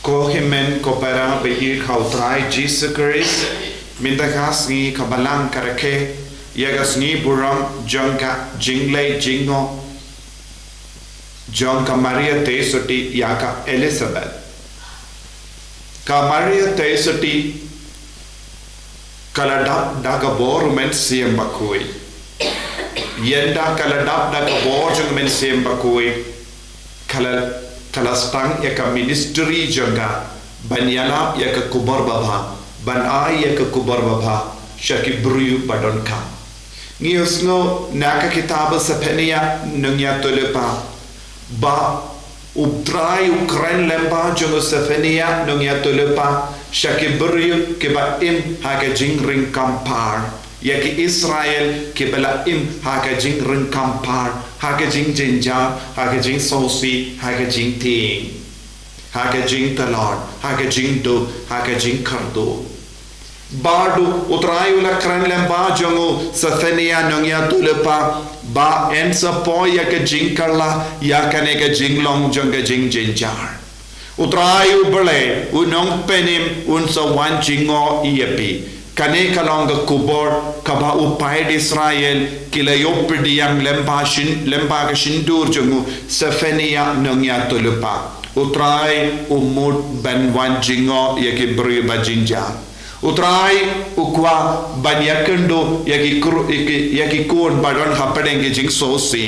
Kohimen kopera beir kautrai Jesus Christ mindakas ni kabalang karake yagas ni buram jongka jingle jingo jongka Maria Tesoti yaka Elizabeth ka Maria Tesoti kaladap daga borumen siembakui yenda kaladap daga borumen siembakui kalastang yaka ministry janga banyala yaka kubar baba banai yaka kubar baba shaki bru badonka ngiosno naka kitaba sapenia nungya tolepa ba ubtrai ukran lemba jongo sapenia nungya tolepa shaki bru ke ba im haka jingring kampar yaki Israel ke bala im haka jingring kampar haka jing jinja haka jing sosi haka jing ting haka jing talad haka jing do haka jing kardo bardu utrayula kran lemba jongo safenia nongya tulepa ba ensa po yaka jing karla yaka nega jing long jonga jing jinjar utrayu bale unong penim unsa wan jingo iepi kane kalonga kubor kaba upai di Israel kila yopdi yang lemba ka shindur jungu safenia nongya tulupa utrai umut ban wan jingo yaki bri bajinja utrai ukwa ban yakendo yaki kun badon hapadenge jing sosi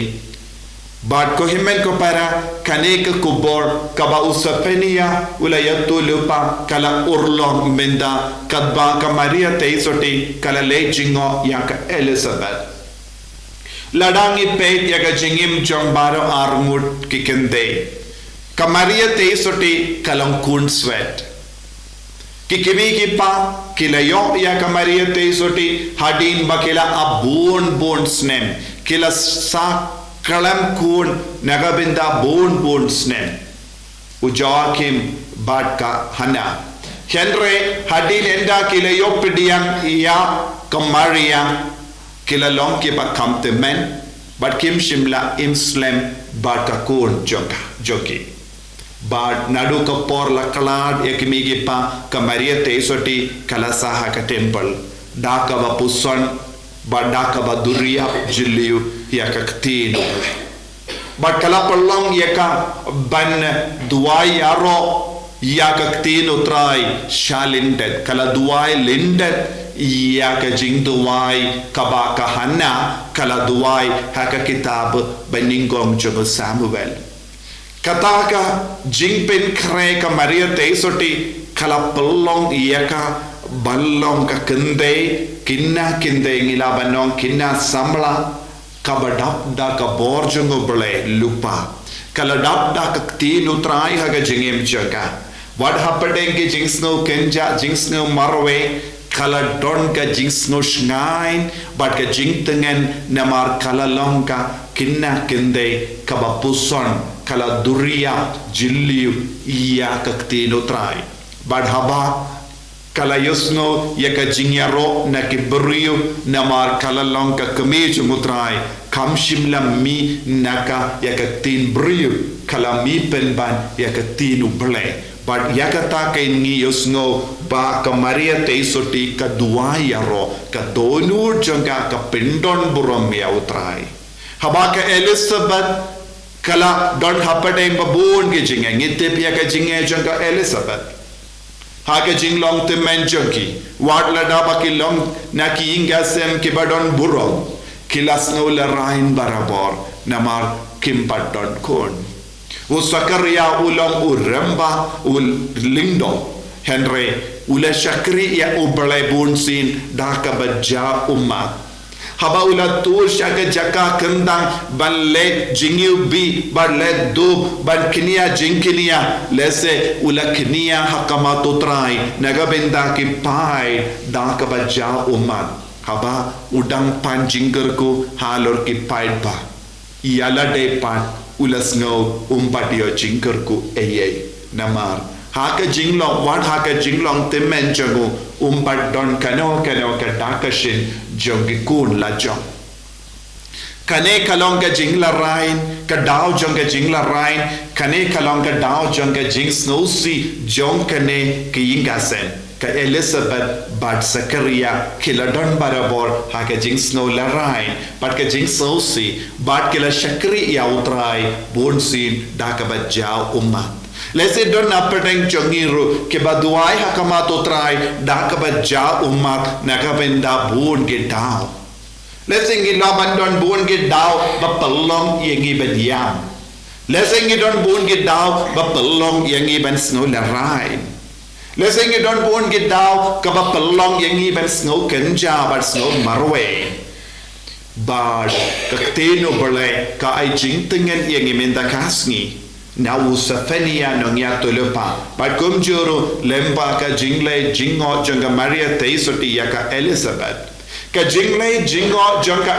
Bad kohimen ko para kane ka kubor kaba usapenia ulayatu lupa kala urlong menda kadba ka Maria Tesoti kala lejingo yaka Elizabeth ladangi peit yaka jingim jombaro armut kikende ka Maria Tesoti kalang kun sweat kikimi kipa kila yo yaka Maria Tesoti hadin bakila abun snem kila sak kalam kun nagabinda bon snem ujakim badka hana henry hadin enda kila yopdiang ya kamaria kila long ke bakam te men bad kim shimla imslem badka kun joki bad nadu ka por la kalad ekmigi pa kamaria Tesoti kala saha ka temple daka ba puson badaka ba duria jiliu yaka ktino bad kala palong yaka ban duai aro yaka ktino trai shalindet kala duai lindet yaka jing duai kabaka hanna kala duai haka kitab baningom jogo Samuel kataka jingpen kre ka Maria Tesoti kala palong yaka ballong ka kende kinna ngila banong kinna samla kabadap da ka borjongo bole lupa kaladap da ka tinu trai haga jingem jaga what happened ke jingsno kenja jingsno marwe kala don ka jingsno shnain but ka jingtengen namar kala longka kinna kende kabapuson kala duria jilliu iya ka tinu trai but haba kala yusno yaka jingyaro na kibrio namar kala longka kamej mutrai kam shimla mi naka yaka tin brio kala mi penban yaka tinu ble but yaka ta kain ngi yusno ba ka Maria Tesoti ka duayaro ka donur janga ka pindon burom ya utrai haba ka Elizabeth kala don hapade babun ge jinga ngite yaka jinga janga Elizabeth hake jinglong te menjoki wat la daba kilong naki ingasem kibadon burong kilas no la rain barabor namar kimpadon kon usakaria ulong uramba ul lindo henry ula shakri ya ublay bunsin daka badja umma haba ula tur shaka jaka kendang balle jingiu bi balle do ban kinia jinkinia lese ula kinia hakama totrai nagabenda ki pai daka baja umat haba udang pan jinggerku halor ki pai ba iala de pan ulas ngo umpadio jinggerku eye namar haka jinglong wat haka jinglong temen jago umpat don kano ka dakashin jongi kun la jong kane kalong ka jingla rain ka daw jong ka jingla rain kane kalong ka dao jong ka jing snow si jong kane ki yingasen ka Elizabeth bad Zakaria kila don barabor ha ka jing snow la rain but ka jing snow si bad kila shakri ya utrai bon sin da ka ba jao ummat lese don apateng chongiru ke baduai ha kama to trai da ka ba jao ummat na ka benda bon ke dao lese ngi laban don bon ke dao ba palong yengi ba diam lese ngi don bon ke dao ba palong yengi ban snow la rain lese ngi don bon ke dao ka ba palong yengi ban snow kenja ba snow marwe bad ka teno bale ka ai jing tingen yengi menda kasngi na usafenia nongya tolopa but kumjuru lemba ka jingle jingo jonga Maria teisoti yaka Elizabeth ka jingle jingo jonga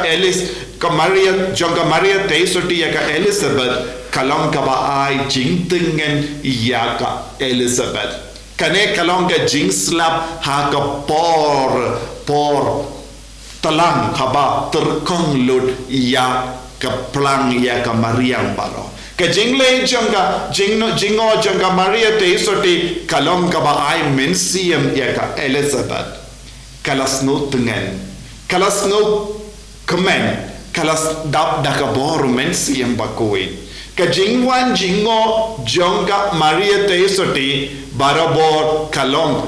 Maria teisoti yaka Elizabeth kalong ka ba ai jing tingen yaka Elizabeth kane kalong ka jing slap ha ka por talang kaba terkong lud ya ka plang ya ka Mariam baro ka jingle jingo jonga Maria teisoti kalong ka ba ai mensiam ya ka Elizabeth kalas no tengen kalas no kemen kalas dap da ka bor mensiam bakoi ka jingwan jingo jonga Maria teisoti barabor kalong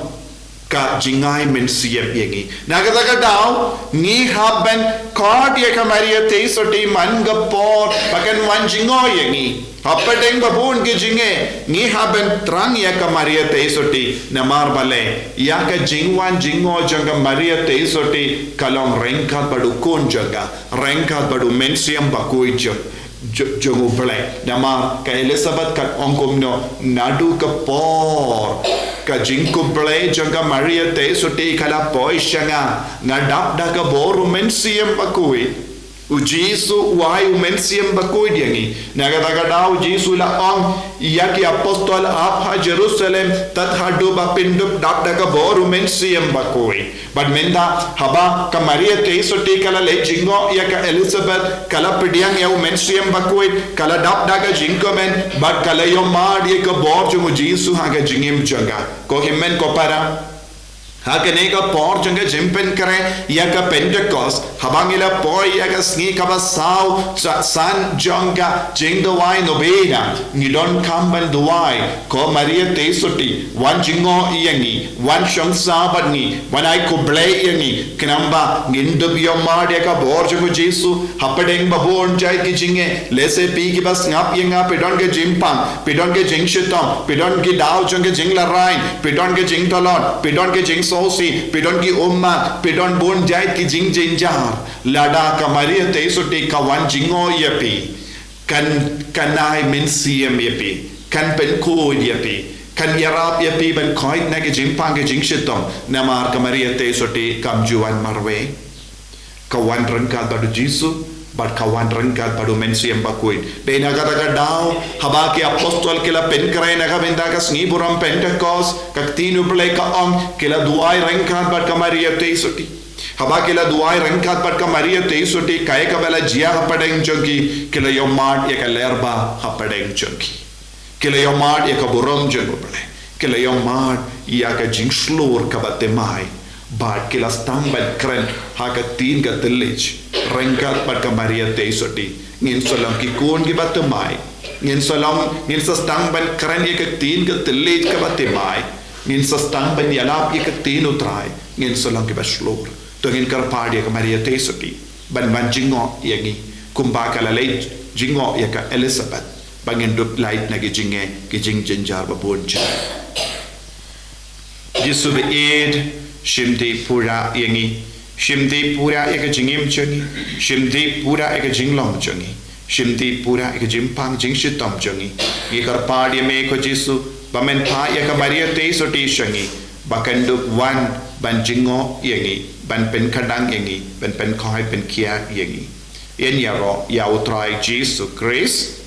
ka jingai mensiam yengi nagadaga daw ni haben kod ya ka Maria teisoti man gapor bagan wan jingo yengi Hapateng babun ke jinge ni haben trang ya ka Maria teisoti namar bale ya ka jingwan jingo janga Maria teisoti kalong rengkat badu kon jaga rengkat badu mensiam bakoi jongo bale namar ka Elizabeth ka ongkomno nadu ka por ka jingko bale janga Maria teisoti kala poishanga ngadap da ka boru mensiam bakoi Ujisu wai umensiam bakoi diangi nagadaga dau Jisu la ong yaki apostol apa Jerusalem tat hadu ba pindup dap daga bor umensiam bakoi but menda haba ka Maria teisoti kala le jingo yaka Elizabeth kala pidiang ya umensiam bakoi kala dap daga jingo men but kala yo mad yaka bor jungu Jisu haga jingim janga ko himmen ko para Hakane ka por janga jimpen kare ya ka Pentecost habangila poi ya ka sni ka basau san janga jing the wine obeda ni don kamban the wine ko Maria teisoti wan jingo yangi wan shong sabani wan ai ko blay yangi kinamba gindu biyo mad ya ka bor janga Jesu hapadeng babon jai ki jinge lese pi ki bas ngap yanga pedon ke jimpang pedon ke jing shitom pedon ki dao janga jing la rain pedon ke jing tolon pedon ke jing sosi pedon ki umma pedon bon jai ki jing jinjar lada ka Maria teisoti ka wan jingo yapi kanai mensiam yapi kan pen ko yapi kan yarap yapi ben koi na ke jimpang ke jing shitom namar ka Maria teisoti kam juan marwe ka wan rangkal badu Jisu but kawan rangkat padu mensiam bakuin de nagadaga daw haba ke apostol kila pen kray naga benda ka sni buram Pentecost ka tinu play ka om kila duai rangkat bad ka Maria teisoti haba kila duai rangkat bad ka Maria teisoti kay ka bela jia hapadeng jogi kila yomad ya ka lerba hapadeng jogi kila yomad ya ka buram jogo play kila yomad ya ka jingslur ka batemai bad kila stambal kren ha ka tin ka tillage rengkat pada Maria teisoti ngin salam ki kon ki batemai ngin sa stang ban kran ye ka tin ka tillage ka batemai ngin sa stang ban yalap ye ka tin utrai ngin salam ki baslor to ngin kar padi ka Maria teisoti ban jingo yangi kumba kala lei jingo ya ka Elizabeth bangin dup light na ki jing jinjar ba bonja Jisu be ed shimdi pura yangi shimdi pura eka jingim chungi shimdi pura eka jinglong chungi shimdi pura eka jimpang jingshitom chungi ikar padi me ko Jisu bamen pa eka Maria teisoti chungi bakandu wan ban jingo yangi ban pen kadang yangi ban pen koi pen kia yangi yen yaro ya utrai Jisu Christ